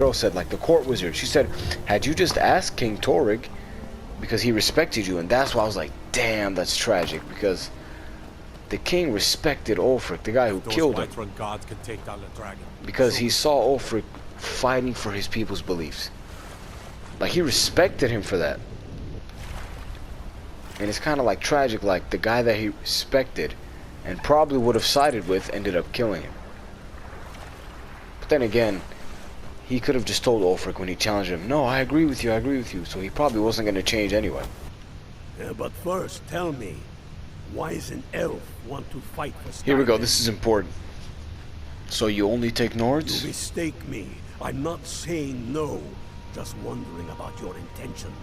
girl said, like the court wizard, she said, had you just asked King Torig, because he respected you, and that's why I was like, damn, that's tragic, because the king respected Ulfric, the guy who killed him, gods can take down the dragon. because he saw Ulfric fighting for his people's beliefs. Like, he respected him for that. And it's kind of like tragic, like the guy that he respected and probably would have sided with ended up killing him. But then again, he could have just told Ulfric when he challenged him, no, I agree with you, so he probably wasn't going to change anyway. Yeah, but first, tell me, why is an elf want to fight for Skyrim? Here we go, this is important. So you only take Nords? You mistake me. I'm not saying no, just wondering about your intentions.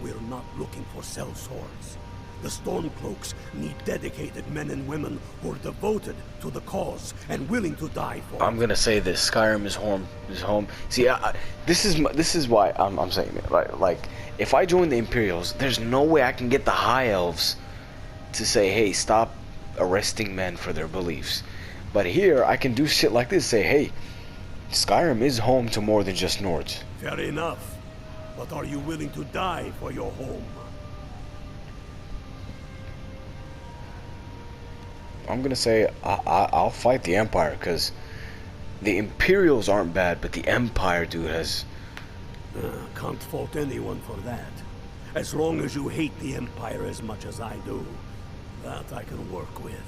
We're not looking for sellswords. The Stormcloacks need dedicated men and women who are devoted to the cause and willing to die for it. I'm gonna say this: Skyrim is home. See, this is why I'm saying it. Right? Like, if I join the Imperials, there's no way I can get the High Elves to say, "Hey, stop arresting men for their beliefs." But here, I can do shit like this: say, "Hey, Skyrim is home to more than just Nords." Fair enough. But are you willing to die for your home? I'm gonna say I'll fight the Empire, because the Imperials aren't bad, but the Empire, dude, has... Can't fault anyone for that. As long as you hate the Empire as much as I do, that I can work with.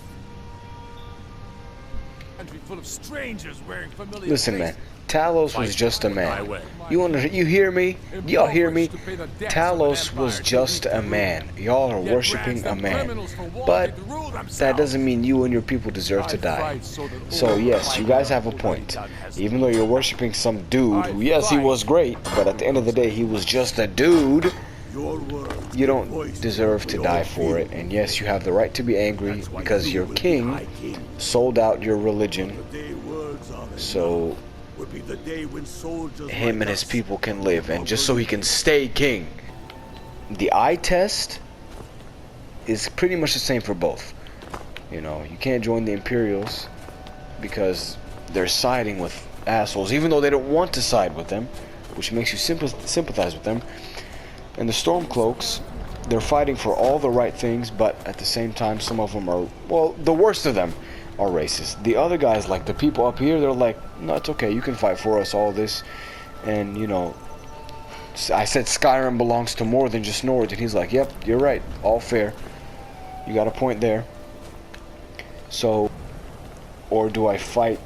Country full of strangers wearing familiar Listen, man. faces. Talos was just a man. You hear me? Y'all hear me? Talos was just a man. Y'all are worshiping a man. But that doesn't mean you and your people deserve to die. So yes, you guys have a point. Even though you're worshiping some dude who, yes, he was great, but at the end of the day, he was just a dude. You don't deserve to die for it. And yes, you have the right to be angry because your king sold out your religion. So him and his people can live, and just so he can stay king. The eye test is pretty much the same for both. You know, you can't join the Imperials because they're siding with assholes, even though they don't want to side with them, which makes you sympathize with them. And the Stormcloaks, they're fighting for all the right things, but at the same time, some of them are, well, the worst of them are racist. The other guys, like the people up here, they're like, no, it's okay, you can fight for us, all this. And, you know, I said Skyrim belongs to more than just Nords, and he's like, yep, you're right, all fair. You got a point there. So, or do I fight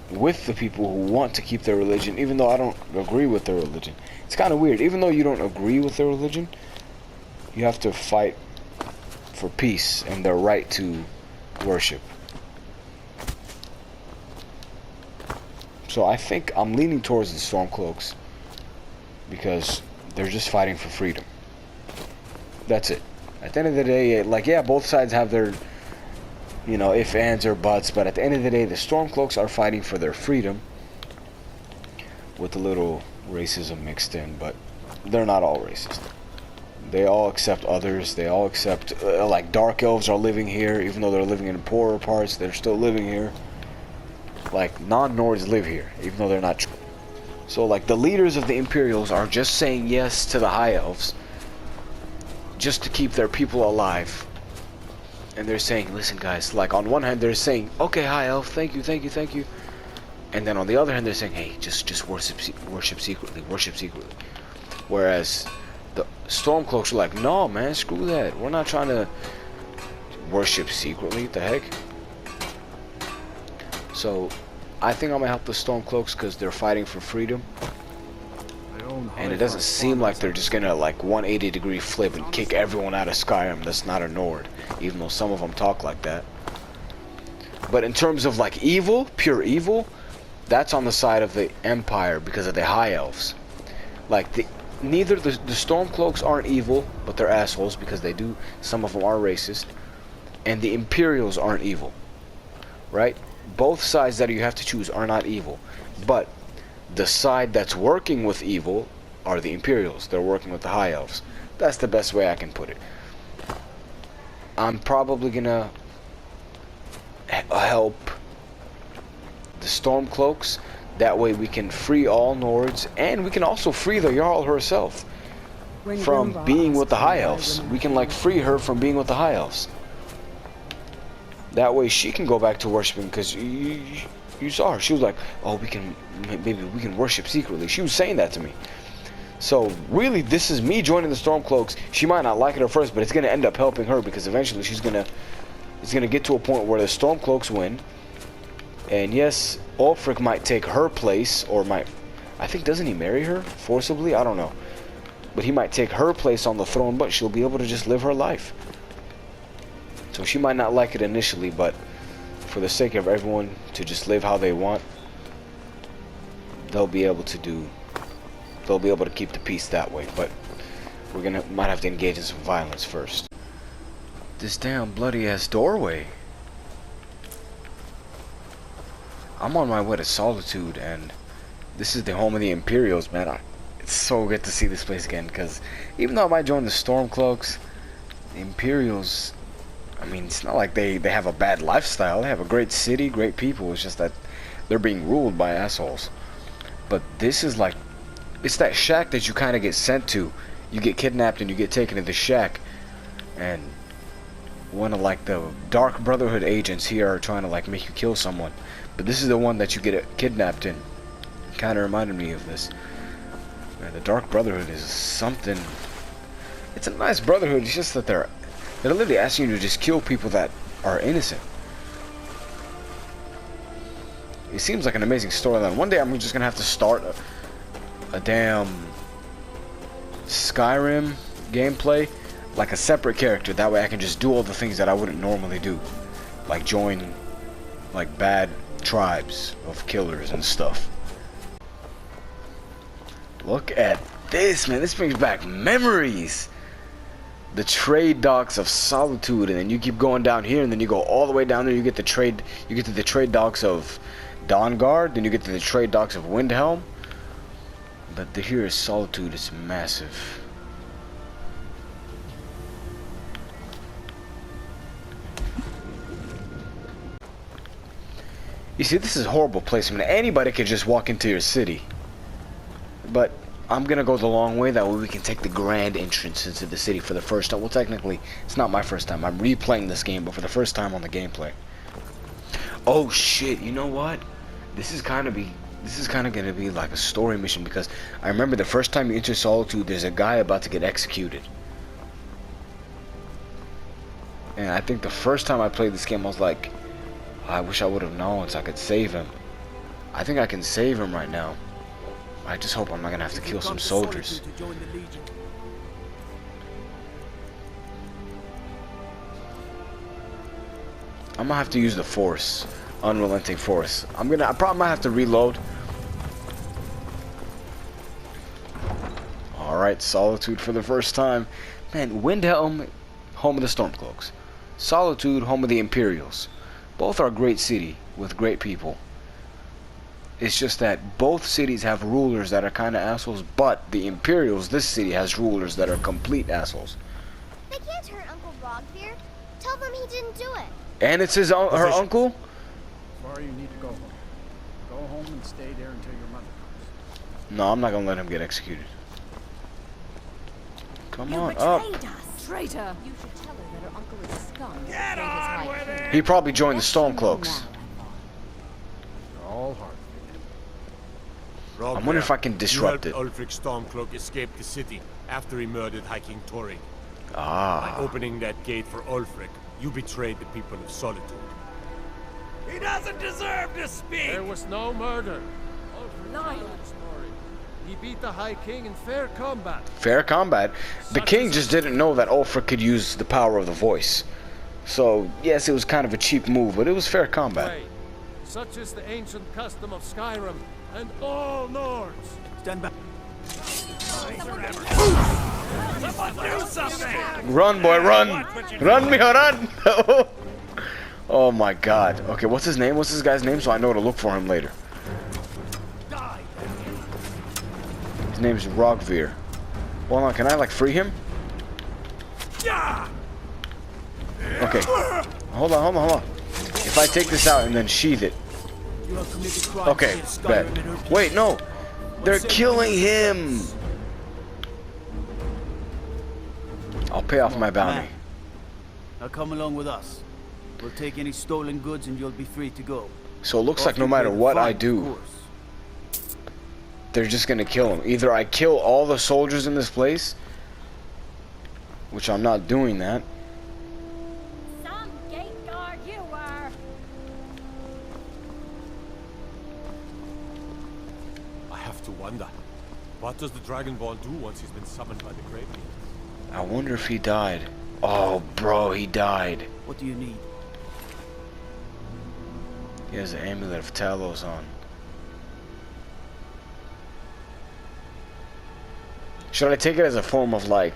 with the people who want to keep their religion, even though I don't agree with their religion? It's kind of weird. Even though you don't agree with their religion, you have to fight for peace and their right to worship. So I think I'm leaning towards the Stormcloaks because they're just fighting for freedom. That's it. At the end of the day, like, yeah, both sides have their, you know, ifs, ands, or buts, but at the end of the day, the Stormcloaks are fighting for their freedom with a little racism mixed in, but they're not all racist. They all accept others. They all accept, like, Dark Elves are living here, even though they're living in poorer parts, they're still living here. Like, non-Nords live here, even though they're not. So, like, the leaders of the Imperials are just saying yes to the High Elves just to keep their people alive. And they're saying, listen, guys, like, on one hand, they're saying, okay, High Elf, thank you, thank you, thank you. And then on the other hand, they're saying, hey, just worship secretly, worship secretly. Whereas the Stormcloaks are like, no, man, screw that. We're not trying to worship secretly. What the heck? So, I think I'm gonna help the Stormcloaks because they're fighting for freedom. And it doesn't seem like they're just gonna, like, 180-degree flip and kick everyone out of Skyrim that's not a Nord, even though some of them talk like that. But in terms of, like, evil, pure evil, that's on the side of the Empire because of the High Elves. Like, neither the Stormcloaks aren't evil, but they're assholes because they do, some of them are racist. And the Imperials aren't evil, right? Both sides that you have to choose are not evil, but the side that's working with evil are the Imperials. They're working with the High Elves. That's the best way I can put it. I'm probably gonna help the Stormcloaks That way we can free all Nords, and we can also free the Jarl herself from being with the High Elves. We can like free her from being with the High Elves. That way she can go back to worshiping, because you saw her. She was like, oh, maybe we can worship secretly. She was saying that to me. So really, this is me joining the Stormcloaks. She might not like it at first, but it's gonna end up helping her, because eventually it's gonna get to a point where the Stormcloaks win. And yes, Ulfric might take her place, or I think, doesn't he marry her forcibly? I don't know. But he might take her place on the throne, but she'll be able to just live her life. So she might not like it initially, but for the sake of everyone to just live how they want, they'll be able to keep the peace that way. But might have to engage in some violence first. This damn bloody ass doorway. I'm on my way to Solitude, and this is the home of the Imperials, man. It's so good to see this place again, because even though I might join the Stormcloaks, the Imperials, I mean, it's not like they have a bad lifestyle. They have a great city, great people. It's just that they're being ruled by assholes. But this is like, it's that shack that you kind of get sent to. You get kidnapped and you get taken to the shack, and one of like the Dark Brotherhood agents here are trying to like make you kill someone. But this is the one that you get kidnapped in. Kind of reminded me of this. Man, the Dark Brotherhood is something. It's a nice brotherhood. It's just that they're literally asking you to just kill people that are innocent. It seems like an amazing storyline. One day I'm just gonna have to start a damn Skyrim gameplay, like a separate character. That way I can just do all the things that I wouldn't normally do, like join like bad tribes of killers and stuff. Look at this, man. This brings back memories. The trade docks of Solitude, and then you keep going down here, and then you go all the way down there. You get to the trade docks of Dawnguard, then you get to the trade docks of Windhelm. But here is Solitude. It's massive. You see, this is horrible placement. Anybody could just walk into your city. But I'm gonna go the long way. That way we can take the grand entrance into the city for the first time. Well, technically, it's not my first time. I'm replaying this game, but for the first time on the gameplay. Oh shit! You know what? This is kind of gonna be like a story mission, because I remember the first time you enter Solitude, there's a guy about to get executed. And I think the first time I played this game, I was like, I wish I would have known so I could save him. I think I can save him right now. I just hope I'm not gonna have to kill some soldiers. I'm gonna have to use the Force, unrelenting Force. I probably might have to reload. All right, Solitude for the first time. Man, Windhelm, home of the Stormcloaks. Solitude, home of the Imperials. Both are a great city with great people. It's just that both cities have rulers that are kind of assholes, but the Imperials, this city, has rulers that are complete assholes. They can't hurt Uncle Rogvir. Tell them he didn't do it. And it's her uncle? Tomorrow you need to go home. Go home and stay there until your mother comes. No, I'm not gonna let him get executed. Come on You up. betrayed us, traitor. You should tell her that her uncle is scum. Get on with it! He probably joined the Stormcloaks. They're all hard. I'm wondering if I can disrupt it. Ulfric Stormcloak escaped the city after he murdered High King Torrig. By Ah. opening that gate for Ulfric, you betrayed the people of Solitude. He doesn't deserve to speak! There was no murder. Liar. He beat the High King in fair combat. Fair combat. The king just didn't know that Ulfric could use the power of the voice. So, yes, it was kind of a cheap move, but it was fair combat. Way. Such is the ancient custom of Skyrim and all Nords. Stand back. Someone do something! Run, boy, run! Run, Mio, run! Oh my god. Okay, what's his name? What's this guy's name so I know to look for him later? His name's Rogvir. Hold on, can I like free him? Okay. Hold on. If I take this out and then sheath it, You have committed crimes Okay, against bet. Skyrim and her people. Wait, no. They're Save killing your him. sins. I'll pay off my bounty. Man, now come along with us. We'll take any stolen goods and you'll be free to go. So it looks like After no you matter pay the what I fine, of do, course. they're just gonna kill him. Either I kill all the soldiers in this place, which I'm not doing that. Some gate guard you were. I have to wonder. What does the Dragonborn do once he's been summoned by the Great Beast? I wonder if he died. Oh, bro, he died. What do you need? He has an amulet of Talos on. Should I take it as a form of, like,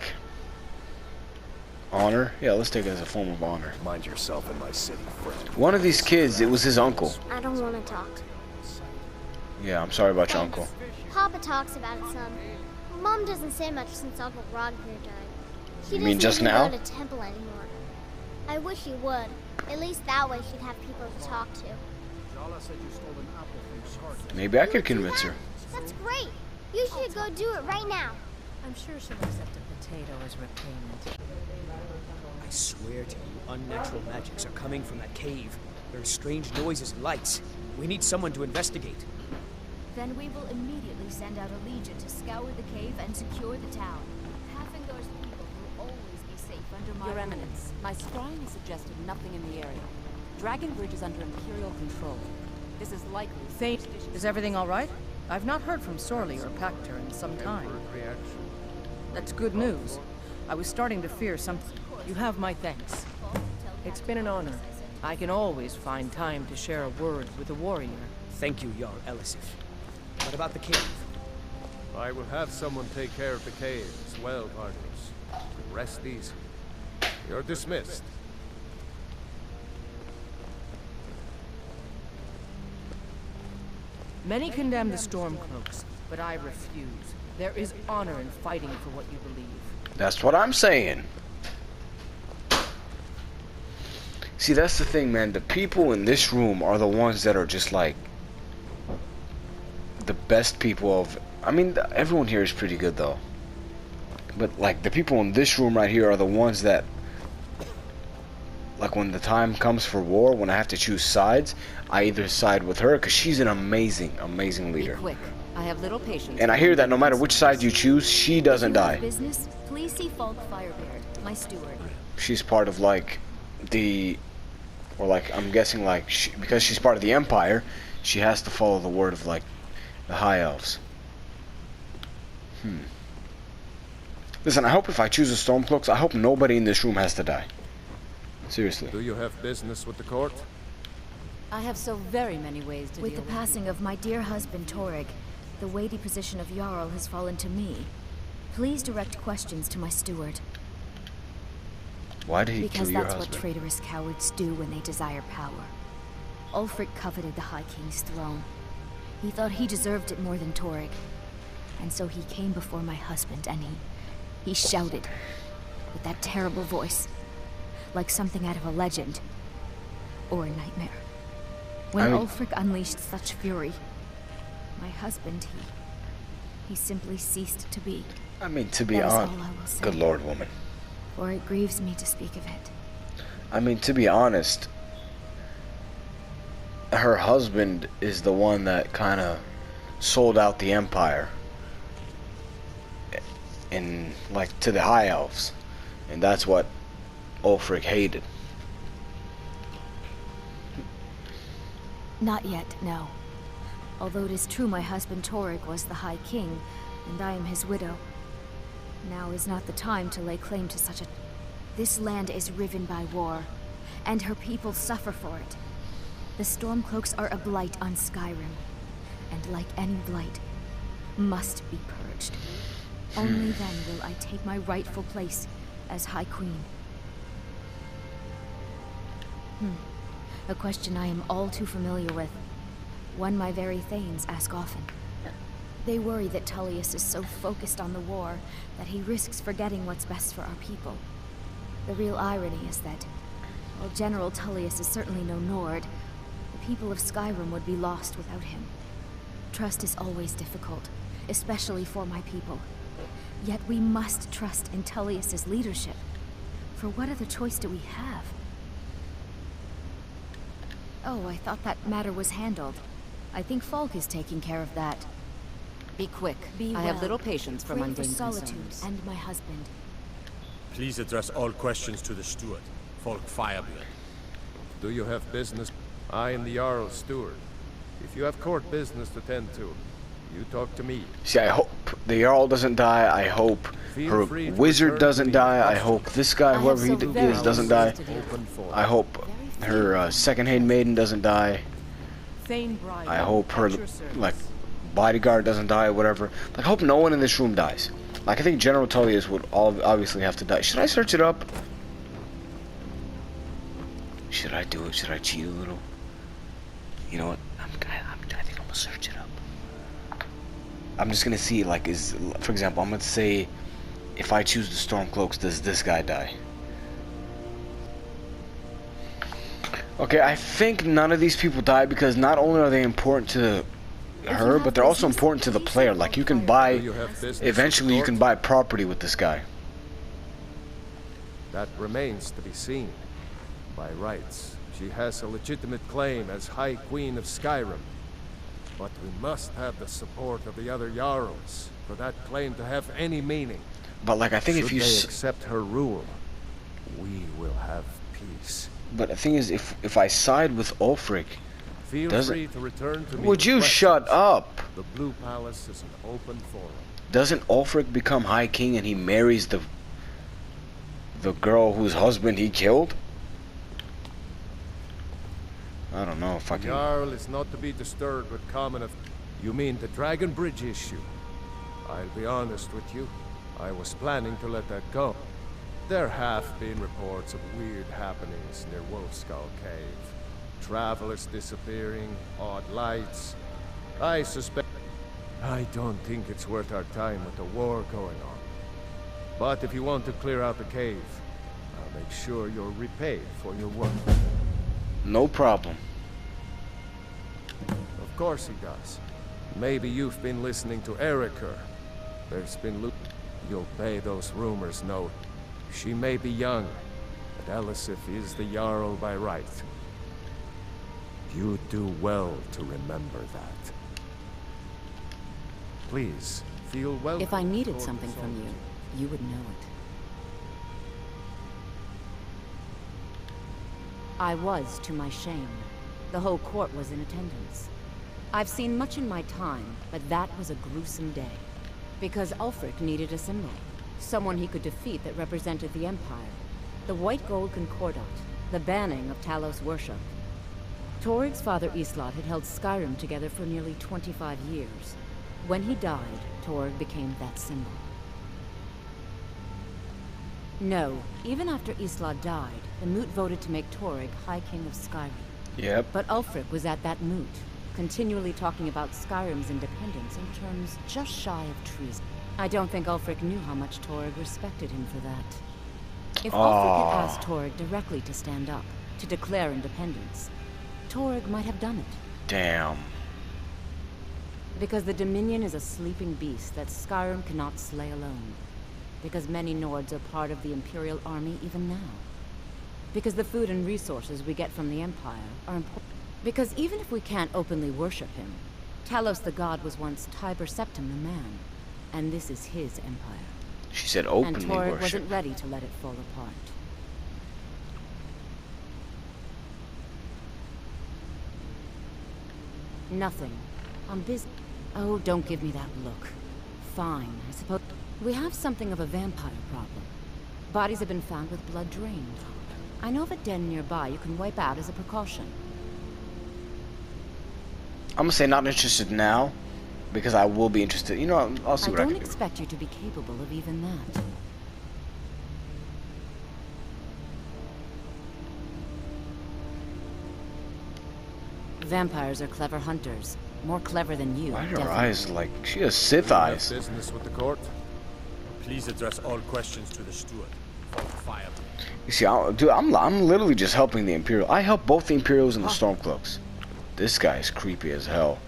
honor? Yeah, let's take it as a form of honor. Mind yourself in my city, friend. One of these kids, it was his uncle. I don't want to talk. Yeah, I'm sorry about your Thanks. uncle. Papa talks about it some. Mom doesn't say much since Uncle Rogner died. She You mean doesn't just even now? go to temple anymore. I wish she would. At least that way she'd have people to talk to. Jala said you stole an apple from Sarge. Maybe I You could would do convince that? her. That's great. You should go do it right now. I'm sure she'll accept a potato as repayment. I swear to you, unnatural magics are coming from that cave. There are strange noises and lights. We need someone to investigate. Then we will immediately send out a legion to scour the cave and secure the town. Pathfinder's people will always be safe under my Your Eminence, my scrying has suggested nothing in the area. Dragonbridge is under Imperial control. This is likely... Thane, is everything all right? I've not heard from Sorley or Pactor in some time. That's good news. I was starting to fear something. You have my thanks. It's been an honor. I can always find time to share a word with a warrior. Thank you, Jarl Elisif. What about the cave? I will have someone take care of the cave as well, partners. Rest easy. You're dismissed. Many condemn the Stormcloacks, but I refuse. There is honor in fighting for what you believe. That's what I'm saying. See, that's the thing, man. The people in this room are the ones that are just like the best people of... I mean, everyone here is pretty good, though. But, like, the people in this room right here are the ones that... Like, when the time comes for war, when I have to choose sides, I either side with her, because she's an amazing, amazing leader. Be quick. I have little patience. And I hear that no matter which side you choose, she doesn't die. Business? Please see Falk Firebeard, my steward. She's part of, like, the... Or, like, I'm guessing, like, because she's part of the Empire, she has to follow the word of, like, the High Elves. Listen, I hope if I choose the Stormcloaks, I hope nobody in this room has to die. Seriously. Do you have business with the court? I have so very many ways to With the passing of my dear husband Torrig, the weighty position of Jarl has fallen to me. Please direct questions to my steward. Why did he kill your Because that's husband? what traitorous cowards do when they desire power. Ulfric coveted the High King's throne. He thought he deserved it more than Torrig. And so he came before my husband and he shouted with that terrible voice, like something out of a legend or a nightmare. When Ulfric unleashed such fury, my husband, he simply ceased to be. I mean, to be That is honest, all I will say. good lord, woman. For it grieves me to speak of it. I mean, to be honest, her husband is the one that kind of sold out the Empire. In, like, to the High Elves. And that's what Ulfric hated. Not yet, no. Although it is true my husband Torrig was the High King, and I am his widow. Now is not the time to lay claim to such a... This land is riven by war, and her people suffer for it. The Stormcloaks are a blight on Skyrim, and like any blight, must be purged. Only then will I take my rightful place as High Queen. A question I am all too familiar with. One my very thanes ask often. They worry that Tullius is so focused on the war that he risks forgetting what's best for our people. The real irony is that, while General Tullius is certainly no Nord, the people of Skyrim would be lost without him. Trust is always difficult, especially for my people. Yet we must trust in Tullius's leadership. For what other choice do we have? Oh, I thought that matter was handled. I think Falk is taking care of that. Be quick. Be I well. have little patience for Pray mundane solitude concerns. and my husband. Please address all questions to the steward, Falk Fireblood. Do you have business? I am the Jarl's steward. If you have court business to tend to, you talk to me. See, I hope the Jarl doesn't die. I hope her wizard doesn't die. I hope this guy, whoever he is, doesn't die. I hope her second handmaiden doesn't die. I hope her, like, bodyguard doesn't die or whatever. Like, I hope no one in this room dies. Like, I think General Tullius would obviously have to die. Should I search it up? Should I do it? Should I cheat a little? You know what? I think I'm gonna search it up. I'm just gonna see, like, for example, I'm gonna say, if I choose the Stormcloacks, does this guy die? Okay, I think none of these people die because not only are they important to her, but they're also important to the player. Like, you can buy, eventually you can buy property with this guy. That remains to be seen. By rights, she has a legitimate claim as High Queen of Skyrim. But we must have the support of the other Jarls for that claim to have any meaning. But, like, I think if you accept her rule, we will have peace. But the thing is, if I side with Ulfric, feel free to return to me. Would you shut up? The Blue Palace is an open forum. Doesn't Ulfric become High King and he marries the girl whose husband he killed? I don't know if I can. Jarl is not to be disturbed with common. You mean the Dragon Bridge issue? I'll be honest with you. I was planning to let that go. There have been reports of weird happenings near Wolfskull Cave. Travelers disappearing, odd lights. I don't think it's worth our time with the war going on. But if you want to clear out the cave, I'll make sure you're repaid for your work. No problem. Of course he does. Maybe you've been listening to Eriker. There's been You'll pay those rumors no. She may be young, but Elisif is the Jarl by right. You do well to remember that. Please, feel welcome. If I needed something from you, you would know it. I was, to my shame. The whole court was in attendance. I've seen much in my time, but that was a gruesome day. Because Ulfric needed a symbol. Someone he could defeat that represented the Empire. The White Gold Concordat, the banning of Talos worship. Toryg's father Islot had held Skyrim together for nearly 25 years. When he died, Toryg became that symbol. No, even after Islot died, the Moot voted to make Toryg High King of Skyrim. Yep. But Ulfric was at that Moot, continually talking about Skyrim's independence in terms just shy of treason. I don't think Ulfric knew how much Toryg respected him for that. If Ulfric had asked Toryg directly to stand up, to declare independence, Toryg might have done it. Damn. Because the Dominion is a sleeping beast that Skyrim cannot slay alone. Because many Nords are part of the Imperial army even now. Because the food and resources we get from the Empire are important. Because even if we can't openly worship him, Talos the God was once Tiber Septim the man, and this is his empire. She said openly and Toryg worship. wasn't ready to let it fall apart. Nothing. I'm busy. Oh, don't give me that look. Fine, I suppose. We have something of a vampire problem. Bodies have been found with blood drained. I know of a den nearby you can wipe out as a precaution. I'm gonna say not interested now, because I will be interested. You know, I'll see what I can do. I don't expect you to be capable of even that. Vampires are clever hunters. More clever than you. Why are her eyes like... She has Sith eyes. Business with the court? Please address all questions to the steward. You see, dude, I'm literally just helping the Imperial. I help both the Imperials and the Stormcloaks. This guy is creepy as hell.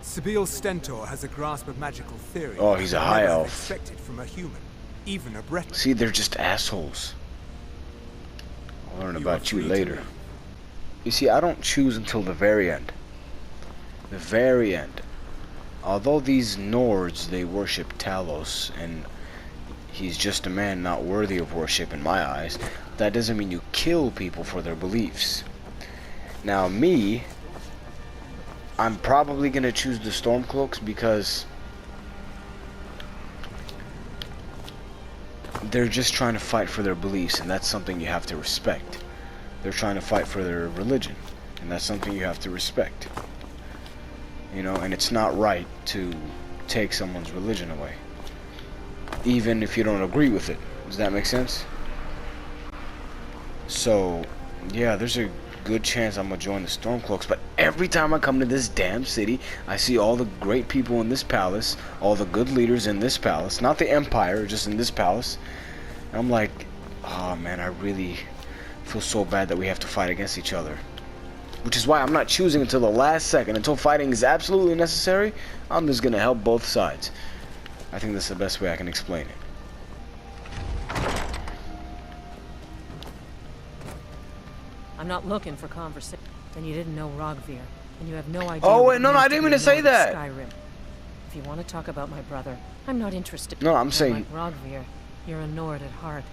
Sibyl Stentor has a grasp of magical theory. Oh, he's a high never elf. expected from a human, even a Breton. See, they're just assholes. I'll learn about you later. You see, I don't choose until the very end. The very end. Although these Nords, they worship Talos, and he's just a man not worthy of worship in my eyes, that doesn't mean you kill people for their beliefs. Now me, I'm probably gonna choose the Stormcloaks because they're just trying to fight for their beliefs, and that's something you have to respect. They're trying to fight for their religion, and that's something you have to respect. You know, and it's not right to take someone's religion away, even if you don't agree with it. Does that make sense? So, yeah, there's a good chance I'm gonna join the Stormcloaks, but every time I come to this damn city, I see all the great people in this palace, all the good leaders in this palace, not the Empire, just in this palace, and I'm like, oh man, I really feel so bad that we have to fight against each other. Which is why I'm not choosing until the last second. Until fighting is absolutely necessary, I'm just gonna help both sides. I think that's the best way I can explain it. I'm not looking for conversation. And you didn't know Rogvir, and you have no idea. Oh wait, no, I didn't mean to say that. Skyrim. If you want to talk about my brother, I'm not interested. No, I'm saying. Like Rogvir, you're a Nord at heart.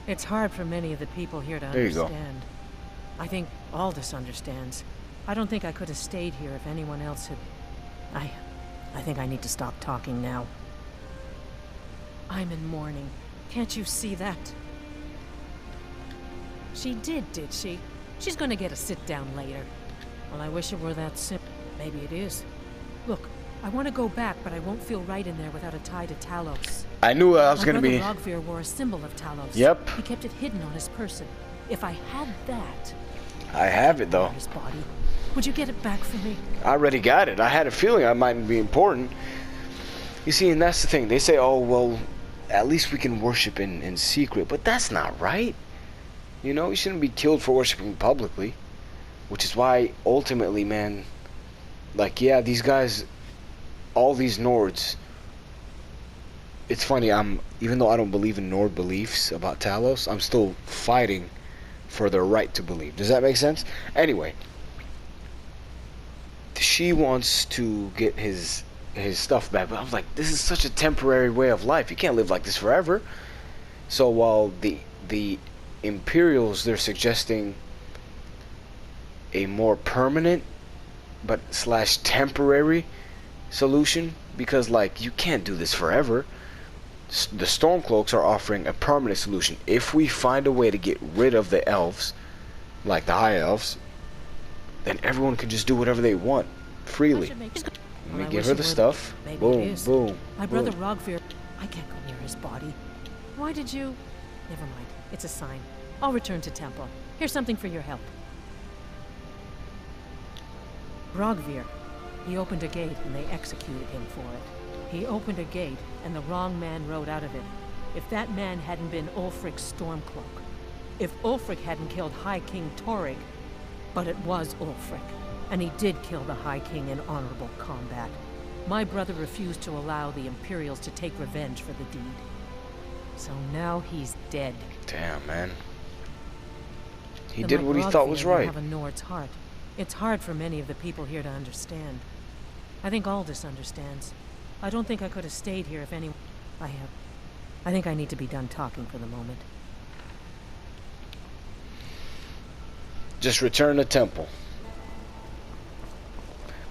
It's hard for many of the people here to There you go. understand. I think Aldous understands. I don't think I could have stayed here if anyone else had. I think I need to stop talking now. I'm in mourning. Can't you see that? She did she? She's gonna get a sit-down later. Well, I wish it were that simple. Maybe it is. Look, I want to go back, but I won't feel right in there without a tie to Talos. I knew I was gonna be. My brother Rogvir wore a symbol of Talos. Yep. He kept it hidden on his person. If I had that... I have it though. His body. Would you get it back for me? I already got it. I had a feeling I might be important. You see, and that's the thing. They say, oh, well, at least we can worship in secret. But that's not right. You know, you shouldn't be killed for worshiping publicly. Which is why, ultimately, man, like, yeah, these guys, all these Nords, it's funny, even though I don't believe in Nord beliefs about Talos, I'm still fighting for their right to believe. Does that make sense? Anyway, she wants to get his stuff back, but I was like, this is such a temporary way of life. You can't live like this forever. So while the Imperials, they're suggesting a more permanent but / temporary solution, because like you can't do this forever. The Stormcloaks are offering a permanent solution. If we find a way to get rid of the elves, like the high elves, then everyone can just do whatever they want freely. Let me give her the stuff. Boom, boom. My brother Rogvir, I can't go near his body. Why did you? Never mind. It's a sign. I'll return to temple. Here's something for your help. Rogvir. He opened a gate and they executed him for it. He opened a gate, and the wrong man rode out of it. If that man hadn't been Ulfric's Stormcloak, if Ulfric hadn't killed High King Torrig, but it was Ulfric, and he did kill the High King in honorable combat. My brother refused to allow the Imperials to take revenge for the deed. So now he's dead. Damn, man. He did what he thought was right. Have a Nord's heart. It's hard for many of the people here to understand. I think Aldous understands. I don't think I could have stayed here if anyone... I think I need to be done talking for the moment. Just return to temple.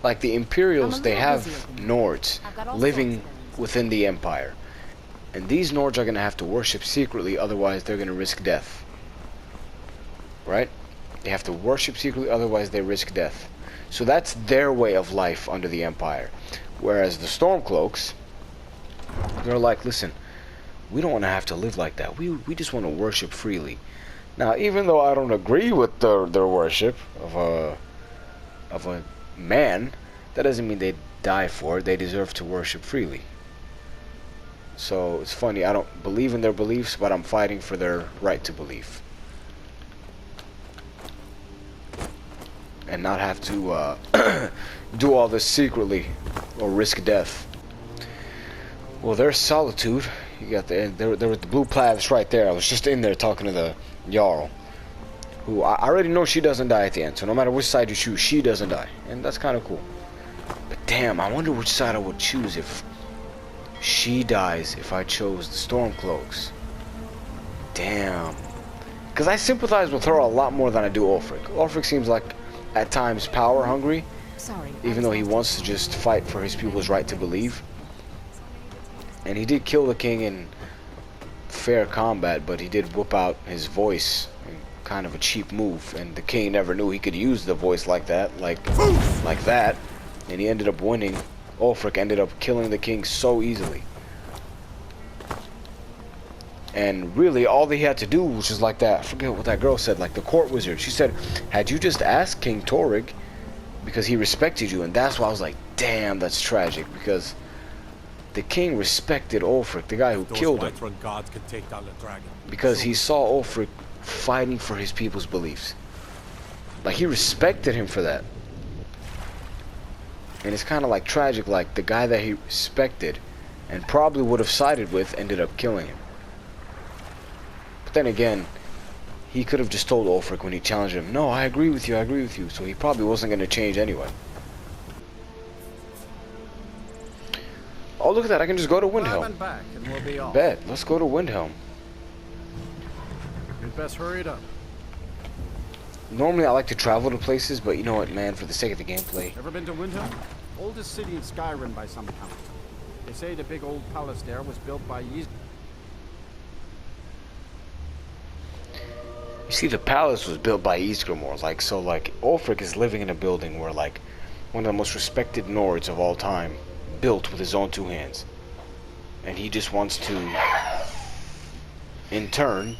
Like the Imperials, they have Nords living within the Empire. And these Nords are going to have to worship secretly, otherwise they're going to risk death. Right? They have to worship secretly, otherwise they risk death. So that's their way of life under the Empire. Whereas the Stormcloaks, they're like, listen, we don't want to have to live like that. We just want to worship freely. Now, even though I don't agree with their worship of a man, that doesn't mean they die for it. They deserve to worship freely. So it's funny, I don't believe in their beliefs, but I'm fighting for their right to believe. and not have to do all this secretly or risk death. Well, there's Solitude. You got there were the blue plaids right there. I was just in there talking to the Jarl, who I already know she doesn't die at the end. So no matter which side you choose, she doesn't die, and that's kind of cool. But damn, I wonder which side I would choose if she dies. If I chose the Stormcloacks, damn, because I sympathize with her a lot more than I do Ulfric. Ulfric seems like at times power hungry, even though he wants to just fight for his people's right to believe. And he did kill the king in fair combat, but he did whip out his voice in kind of a cheap move, and the king never knew he could use the voice like that, like that, and he ended up winning. Ulfric ended up killing the king so easily. And really, all they had to do was just like that. I forget what that girl said, like the court wizard. She said, had you just asked King Torrig, because he respected you, and that's why I was like, damn, that's tragic, because the king respected Ulfric, the guy who killed him, gods can take down the dragon. because he saw Ulfric fighting for his people's beliefs. Like, he respected him for that. And it's kind of like tragic, like the guy that he respected and probably would have sided with ended up killing him. But then again, he could have just told Ulfric when he challenged him, no, I agree with you, so he probably wasn't going to change anyway. Oh, look at that, I can just go to Windhelm. Back and we'll be off. Bet, let's go to Windhelm. We'd best hurry it up. Normally I like to travel to places, but you know what, man, for the sake of the gameplay. Ever been to Windhelm? Oldest city in Skyrim by some count. They say the big old palace there was built by You see, the palace was built by Ysgramor, like, so, like, Ulfric is living in a building where, like, one of the most respected Nords of all time built with his own two hands. And he just wants to, in turn,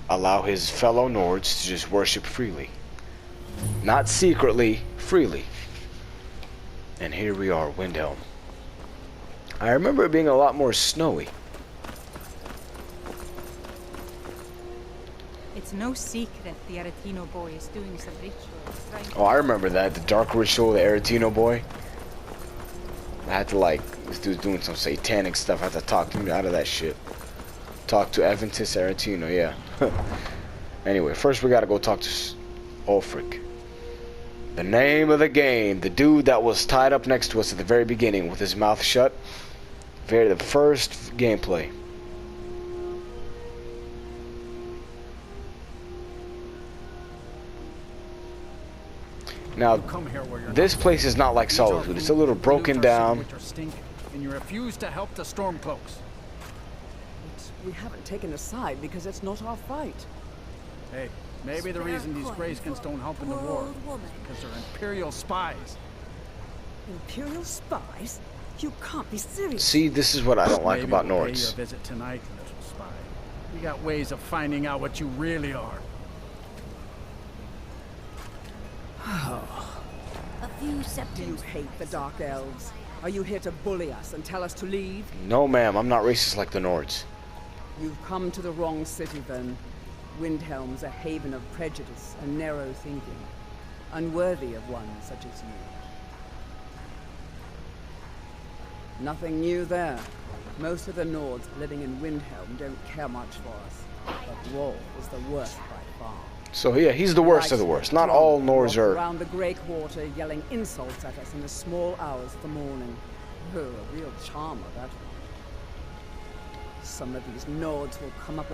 allow his fellow Nords to just worship freely. Not secretly, freely. And here we are, Windhelm. I remember it being a lot more snowy. It's no secret the Aretino boy is doing some rituals. Oh, I remember that. The dark ritual, the Aretino boy. I had to, like, this dude's doing some satanic stuff. I had to talk him out of that shit. Talk to Aventus Aretino, yeah. Anyway, first we gotta go talk to Ulfric. The name of the game. The dude that was tied up next to us at the very beginning with his mouth shut. The first gameplay. Now, this place is not like Solitude. It's a little broken down. And you refuse to help the Stormcloaks. We haven't taken a side because it's not our fight. Hey, maybe the reason these Greyskins don't help in the war is because they're Imperial spies. Imperial spies? You can't be serious. See, this is what I don't like about Maybe we'll pay Nords. you a visit tonight, little spy. We got ways of finding out what you really are. Do you hate the Dark Elves? Are you here to bully us and tell us to leave? No, ma'am, I'm not racist like the Nords. You've come to the wrong city, then. Windhelm's a haven of prejudice and narrow thinking, unworthy of one such as you. Nothing new there. Most of the Nords living in Windhelm don't care much for us, but Wolf is the worst by far. So yeah, he's the worst of the worst. Not all Nords are. Around the Grey Quarter, yelling insults at us in the small hours of the morning. Oh, a real charmer, that one. Some of these Nords will come up,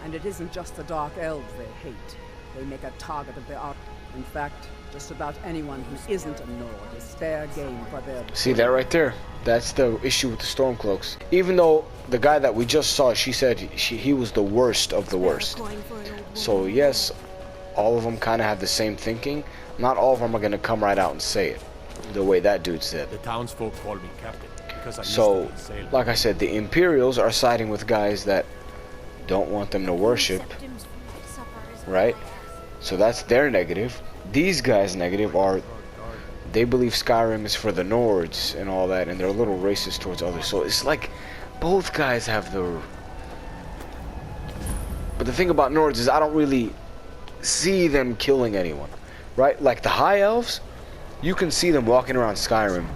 and it isn't just the Dark Elves they hate. They make a target of their art. In fact, just about anyone who isn't a Nord is fair game for their... See that right there? That's the issue with the Stormcloaks. Even though the guy that we just saw, she said he was the worst of the worst. So yes, all of them kind of have the same thinking. Not all of them are going to come right out and say it the way that dude said. The townsfolk call me captain because I So, used to be a sailor. like I said, the Imperials are siding with guys that don't want them to worship, right? So that's their negative. These guys' negative are they believe Skyrim is for the Nords and all that, and they're a little racist towards others. So it's like both guys have the... But the thing about Nords is I don't really see them killing anyone. right? Like the High Elves, you can see them walking around Skyrim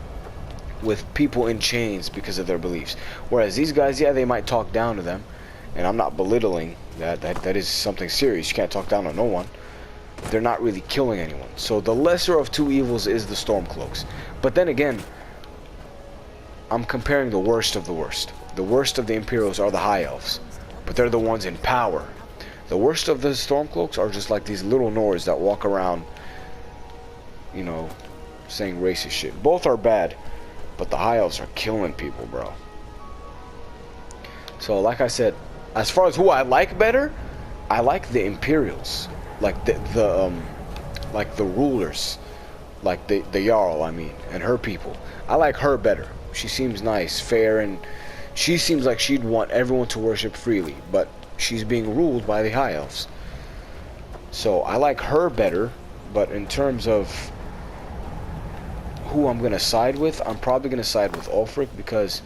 with people in chains because of their beliefs. Whereas these guys, yeah, they might talk down to them, and I'm not belittling that. That is something serious. You can't talk down to no one. They're not really killing anyone. So the lesser of two evils is the Stormcloaks. But then again, I'm comparing the worst of the worst. The worst of the Imperials are the High Elves, but they're the ones in power. The worst of the Stormcloaks are just like these little Nords that walk around, you know, saying racist shit. Both are bad, but the High Elves are killing people, bro. So, like I said, as far as who I like better, I like the Imperials, like the rulers, like the Jarl, I mean, and her people. I like her better. She seems nice, fair, and she seems like she'd want everyone to worship freely, but she's being ruled by the High Elves. So I like her better, but in terms of who I'm gonna side with, I'm probably gonna side with Ulfric, because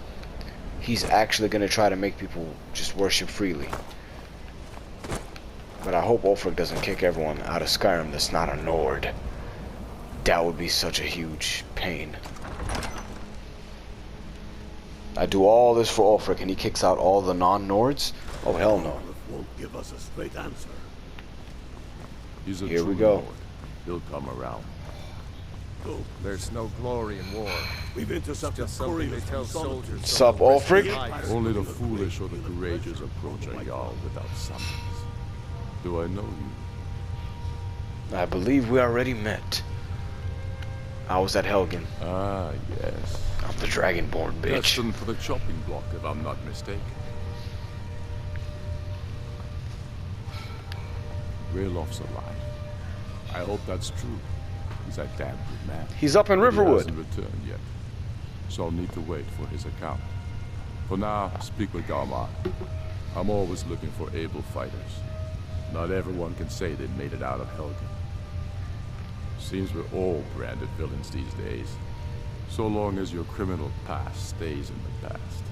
he's actually gonna try to make people just worship freely. But I hope Ulfric doesn't kick everyone out of Skyrim that's not a Nord. That would be such a huge pain. I do all this for Ulfric and he kicks out all the non-Nords? Oh, hell no. Won't give us a straight answer. He's a Here we true go. Lord. He'll come around. Go. There's no glory in war. We've intercepted Just something they couriers tell from soldiers. Sup, Ulfric? Only the foolish or the courageous approach a Jarl without summons. Do I know you? I believe we already met. I was at Helgen. Ah, yes. I'm the Dragonborn, bitch. Destined for the chopping block, if I'm not mistaken. Railof's alive. I hope that's true. He's a damn good man. He's up in But Riverwood. He hasn't returned yet, so I'll need to wait for his account. For now, speak with Galmar. I'm always looking for able fighters. Not everyone can say they've made it out of Helgen. Seems we're all branded villains these days. So long as your criminal past stays in the past,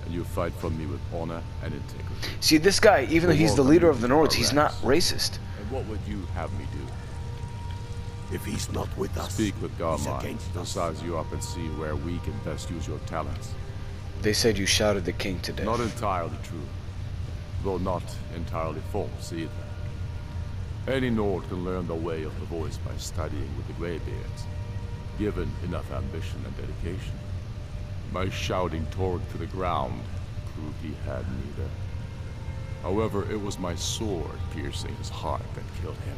and you fight for me with honor and integrity. See, this guy, even though he's the leader of the Nords, he's not racist. And what would you have me do? If he's not with us, Speak with he's Galmar. against He'll us. size you up and see where we can best use your talents. They said you shouted the king to death. Not entirely true, though not entirely false either. Any Nord can learn the way of the voice by studying with the Greybeards, given enough ambition and dedication. My shouting Torg to the ground proved he had neither. However, it was my sword piercing his heart that killed him.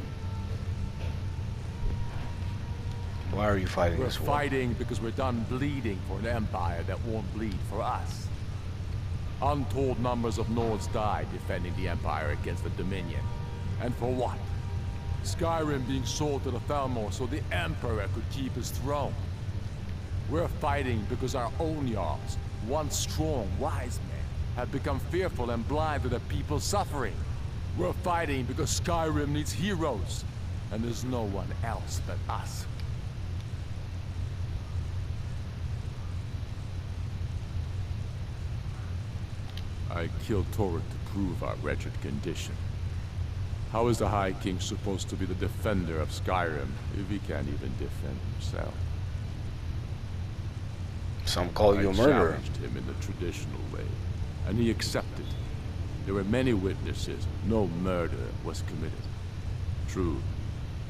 Why are you fighting We're this war? fighting because we're done bleeding for an empire that won't bleed for us. Untold numbers of Nords died defending the empire against the Dominion. And for what? Skyrim being sold to the Thalmor so the Emperor could keep his throne. We're fighting because our own Jarls, once strong, wise men, have become fearful and blind to the people's suffering. We're fighting because Skyrim needs heroes, and there's no one else but us. I killed Torg to prove our wretched condition. How is the High King supposed to be the defender of Skyrim if he can't even defend himself? Some call you a I murderer. challenged him in the traditional way, and he accepted. There were many witnesses. No murder was committed. True,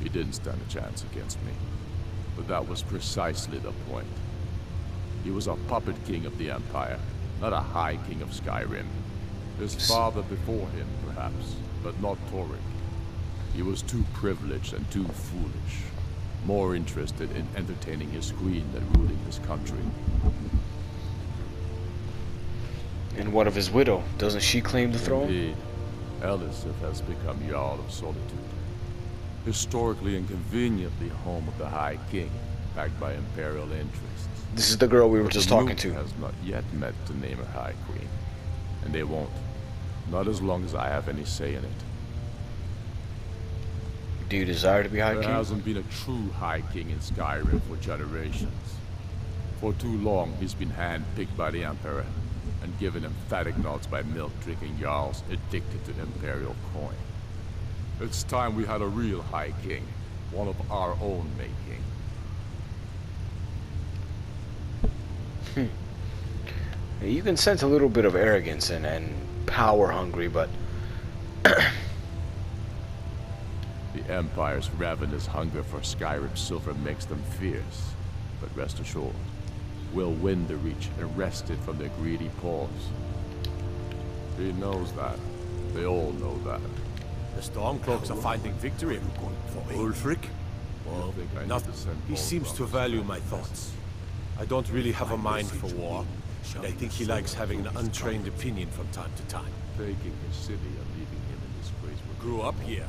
he didn't stand a chance against me, but that was precisely the point. He was a puppet king of the Empire, not a High King of Skyrim. His father before him, perhaps, but not Torg. He was too privileged and too foolish, more interested in entertaining his queen than ruling his country. And what of his widow? Doesn't she claim the throne? Indeed, Elisif has become Jarl of Solitude. Historically and conveniently home of the High King, backed by Imperial interests. This is the girl we were But just the talking Nuke to. has not yet met to name her High Queen. And they won't. Not as long as I have any say in it. Do you desire to be High There King? hasn't been a true High King in Skyrim for generations. For too long, he's been handpicked by the Emperor and given emphatic nods by milk-drinking Jarls addicted to Imperial coin. It's time we had a real High King, one of our own making. You can sense a little bit of arrogance and power hungry, but The Empire's ravenous hunger for Skyrim silver makes them fierce. But rest assured, we'll win the Reach and wrest it from their greedy paws. He knows that. They all know that. The Stormcloacks are finding victory. Ulfric? Well, nothing. He seems to value my thoughts. I don't really have a mind for war, and I think he likes having an untrained opinion from time to time. Taking his city and leaving him in disgrace. Grew up here,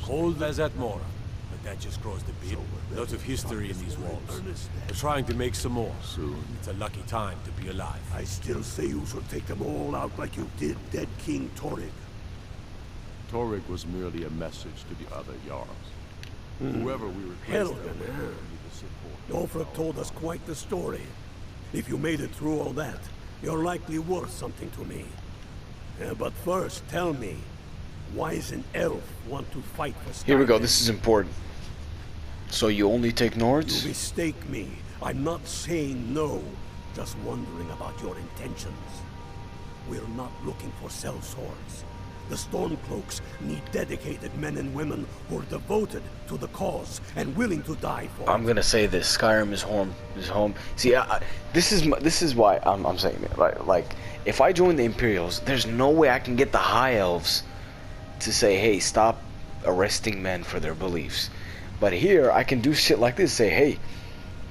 cold as at Mora, but that just grows the beard. Lots of history in these walls. We're trying to make some more. Soon. It's a lucky time to be alive. I still say you should take them all out like you did dead King Torrig. Torrig was merely a message to the other Jarls. Whoever we replaced them with will need the support. Ulfric told us quite the story. If you made it through all that, you're likely worth something to me. But first, tell me, why does an elf want to fight for Skyrim? Here we go, this is important. So you only take Nords? You mistake me. I'm not saying no, just wondering about your intentions. We're not looking for sellswords. The Stormcloaks need dedicated men and women who are devoted to the cause and willing to die for it. I'm gonna say this: Skyrim is home. See, this is why I'm saying it. Like, if I join the Imperials, there's no way I can get the High Elves to say, "Hey, stop arresting men for their beliefs." But here, I can do shit like this: say, "Hey,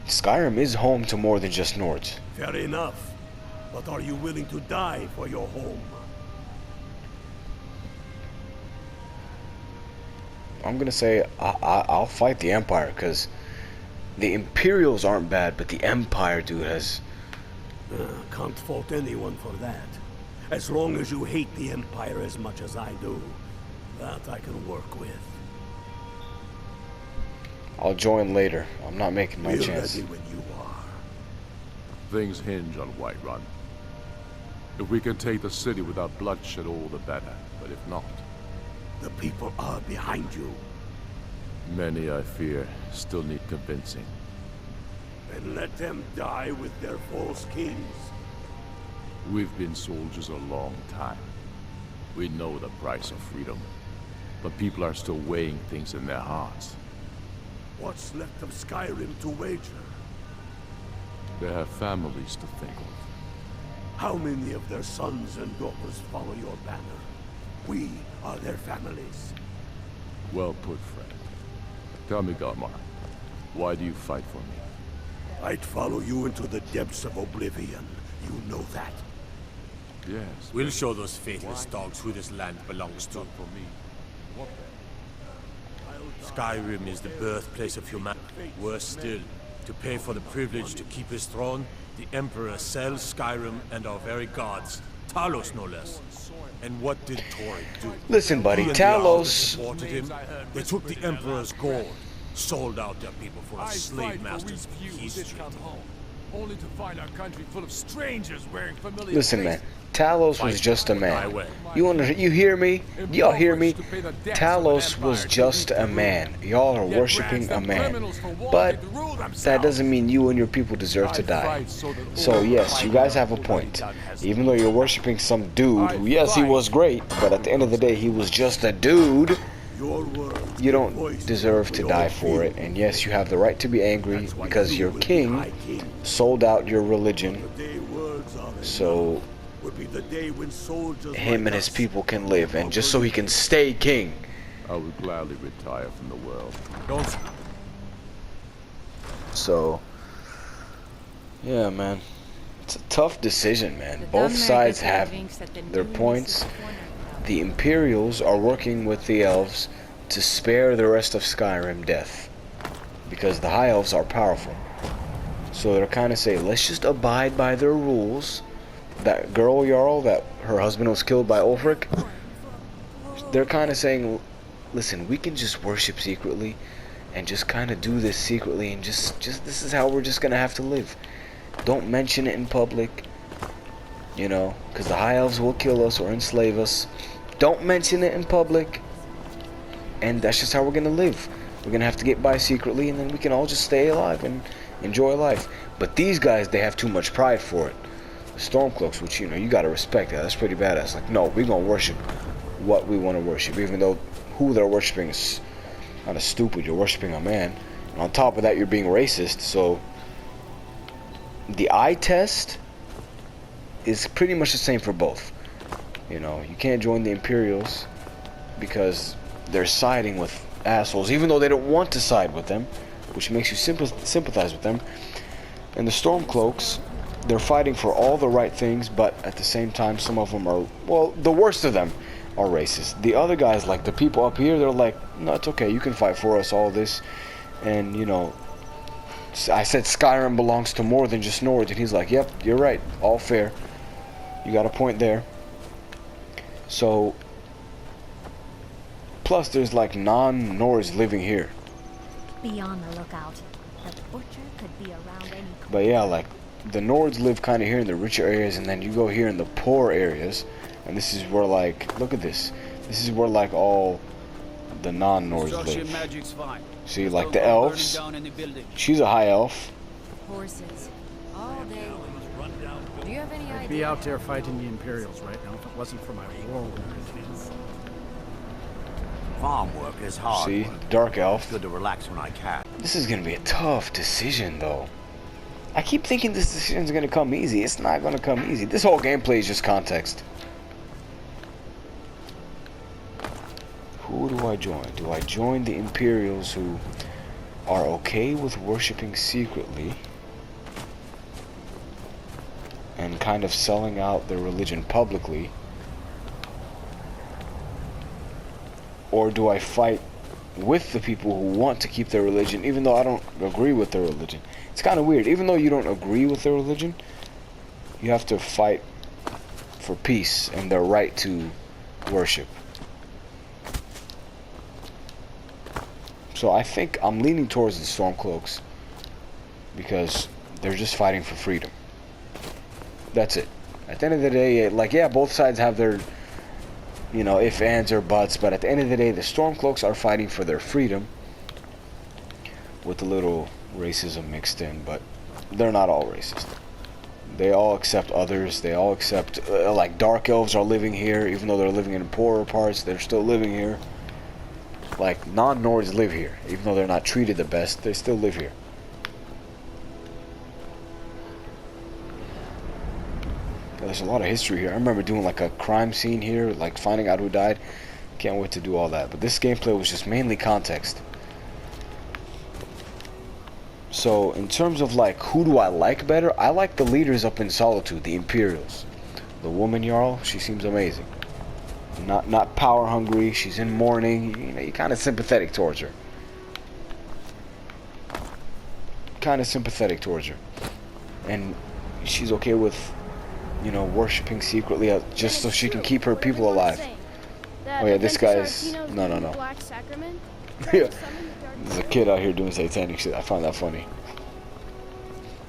Skyrim is home to more than just Nords." Fair enough. But are you willing to die for your home? I'm gonna say I'll fight the Empire, because the Imperials aren't bad, but the Empire, dude, has... Can't fault anyone for that. As long as you hate the Empire as much as I do, that I can work with. I'll join later. I'm not making my We're chance. ready when you are. Things hinge on Whiterun. If we can take the city without bloodshed, all the better. But if not... The people are behind you. Many, I fear, still need convincing. And let them die with their false kings. We've been soldiers a long time. We know the price of freedom. But people are still weighing things in their hearts. What's left of Skyrim to wager? They have families to think of. How many of their sons and daughters follow your banner? We are their families. Well put, friend. Tell me, Galmar, why do you fight for me? I'd follow you into the depths of oblivion. You know that. Yes. We'll show those faithless dogs who this land belongs to. For me. What then? Skyrim is the birthplace of humanity. Worse still, to pay for the privilege to keep his throne, the Emperor sells Skyrim and our very gods, Talos no less. And what did Torrig do? Listen, buddy, He and Talos... the supported him. They took the Emperor's gold, sold out their people for a slave master's peace treaty. Only to find our country full of strangers wearing familiar Listen, man. Talos was just a man. You hear me? Y'all hear me? Talos was just a man. Y'all are worshiping a man. But that doesn't mean you and your people deserve to die. So yes, you guys have a point. Even though you're worshiping some dude who, yes, he was great, but at the end of the day, he was just a dude. You don't deserve to die for it. And yes, you have the right to be angry because your king sold out your religion. So him and his people can live, and just so he can stay king. I would gladly retire from the world. Don't. So, yeah, man, it's a tough decision, man. Both sides have their points. The Imperials are working with the Elves to spare the rest of Skyrim death, because the High Elves are powerful. So they're kind of saying, let's just abide by their rules. That girl Jarl, that her husband was killed by Ulfric, they're kind of saying, listen, we can just worship secretly and just kind of do this secretly, and just this is how we're just gonna have to live. Don't mention it in public, you know, because the High Elves will kill us or enslave us. Don't mention it in public, and that's just how we're gonna live. We're gonna have to get by secretly, and then we can all just stay alive and enjoy life. But these guys, they have too much pride for it. The Stormcloaks, which, you know, you gotta respect that. That's pretty badass. Like, no, we're gonna worship what we want to worship, even though who they're worshiping is kind of stupid. You're worshiping a man. And on top of that, you're being racist. So the eye test is pretty much the same for both. You know, you can't join the Imperials because they're siding with assholes, even though they don't want to side with them, which makes you sympathize with them. And the Stormcloaks, they're fighting for all the right things, but at the same time, some of them are, well, the worst of them are racist. The other guys, like the people up here, they're like, no, it's okay, you can fight for us, all this. And, you know, I said Skyrim belongs to more than just Nords, and he's like, yep, you're right, all fair. You got a point there. So, plus there's like non-Nords living here. Be on the lookout. The butcher could be around any corner. But yeah, like, the Nords live kind of here in the richer areas, and then you go here in the poor areas, and this is where, like, look at this. This is where, like, all the non-Nords live. Magic's fine. See, like the elves. She's a high elf. Horses. All day. Do you have any I'd idea? be out there fighting the Imperials right now if it wasn't for my war wound. Farm work is hard. See, work. dark elf. It's good to relax when I can. This is gonna be a tough decision, though. I keep thinking this decision's gonna come easy. It's not gonna come easy. This whole gameplay is just context. Who do I join? Do I join the Imperials, who are okay with worshipping secretly and kind of selling out their religion publicly? Or do I fight with the people who want to keep their religion, even though I don't agree with their religion? It's kind of weird. Even though you don't agree with their religion, you have to fight for peace and their right to worship. So I think I'm leaning towards the Stormcloaks because they're just fighting for freedom. That's it. At the end of the day, like, yeah, both sides have their, you know, if, ands, or buts, but at the end of the day, the Stormcloaks are fighting for their freedom with a little racism mixed in, but they're not all racist. They all accept others. They all accept, like, dark elves are living here, even though they're living in poorer parts, they're still living here. Like, non-Nords live here, even though they're not treated the best, they still live here. There's a lot of history here. I remember doing like a crime scene here, like finding out who died. Can't wait to do all that. But this gameplay was just mainly context. So in terms of like who do I like better, I like the leaders up in Solitude, the Imperials. The woman Jarl, she seems amazing. Not power hungry. She's in mourning. You know, you're kind of sympathetic towards her. Kind of sympathetic towards her, and she's okay with, you know, worshipping secretly just so she can keep her people alive. Oh yeah, this guy's no. Yeah, there's a kid out here doing satanic shit. I find that funny.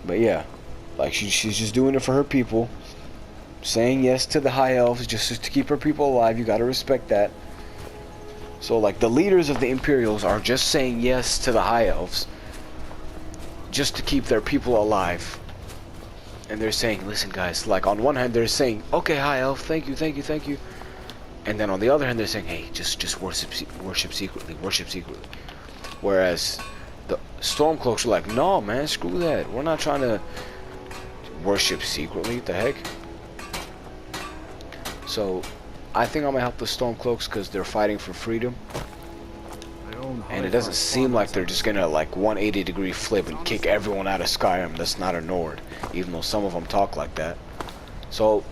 But yeah, like she's just doing it for her people, saying yes to the high elves just to keep her people alive. You gotta respect that. So like the leaders of the Imperials are just saying yes to the high elves just to keep their people alive. And they're saying, listen guys, like on one hand they're saying, okay, high elf, thank you. And then on the other hand they're saying, hey, just worship secretly. Whereas the Stormcloaks are like, no man, screw that. We're not trying to worship secretly, what the heck? So I think I'm gonna help the Stormcloaks because they're fighting for freedom. And it doesn't seem like they're just gonna like 180-degree flip and kick everyone out of Skyrim that's not a Nord, even though some of them talk like that. So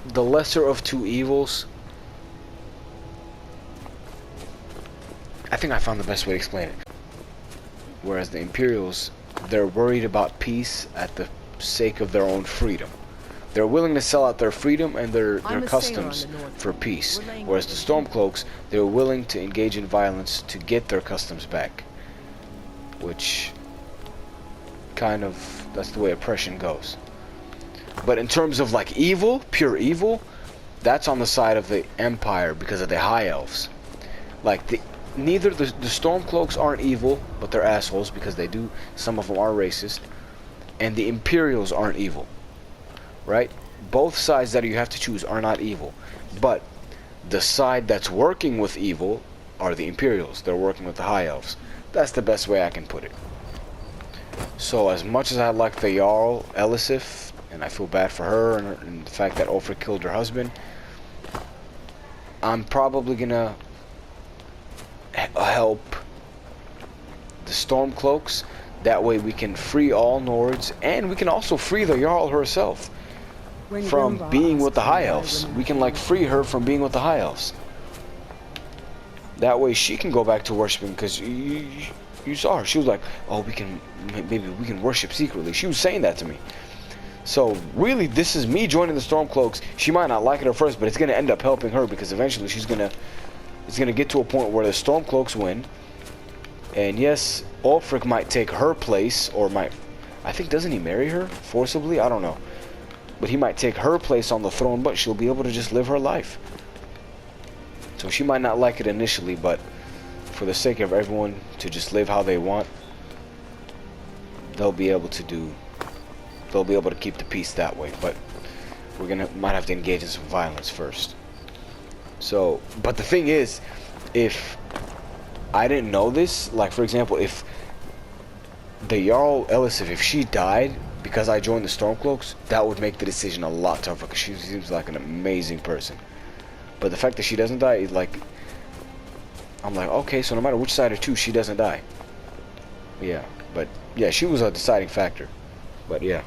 the lesser of two evils. I think I found the best way to explain it. Whereas the Imperials, they're worried about peace at the sake of their own freedom. They're willing to sell out their freedom and their customs for peace. Whereas the Stormcloaks, they're willing to engage in violence to get their customs back. Which kind of, that's the way oppression goes. But in terms of like evil, pure evil, that's on the side of the Empire because of the High Elves. Like neither the Stormcloaks aren't evil, but they're assholes because they do. Some of them are racist, and the Imperials aren't evil, right? Both sides that you have to choose are not evil, but the side that's working with evil are the Imperials. They're working with the High Elves. That's the best way I can put it. So as much as I like the Jarl Elisif, and I feel bad for her and the fact that Ulfric killed her husband, I'm probably gonna help the Stormcloaks. That way we can free all Nords, and we can also free the Jarl herself from being with the High Elves. We can like free her from being with the High Elves. That way she can go back to worshiping, because you saw her. She was like, oh, maybe we can worship secretly. She was saying that to me. So really, this is me joining the Stormcloaks. She might not like it at first, but it's gonna end up helping her, because eventually it's gonna get to a point where the Stormcloaks win. And yes, Ulfric might take her place, or I think, doesn't he marry her forcibly? I don't know. But he might take her place on the throne, but she'll be able to just live her life. So she might not like it initially, but for the sake of everyone to just live how they want, they'll be able to keep the peace that way. But might have to engage in some violence first. So, but the thing is, if I didn't know this, like for example, if the Jarl Elisif, if she died because I joined the Stormcloaks, that would make the decision a lot tougher, because she seems like an amazing person. But the fact that she doesn't die, I'm like, okay, so no matter which side or two, she doesn't die. Yeah, but yeah, she was a deciding factor. But yeah.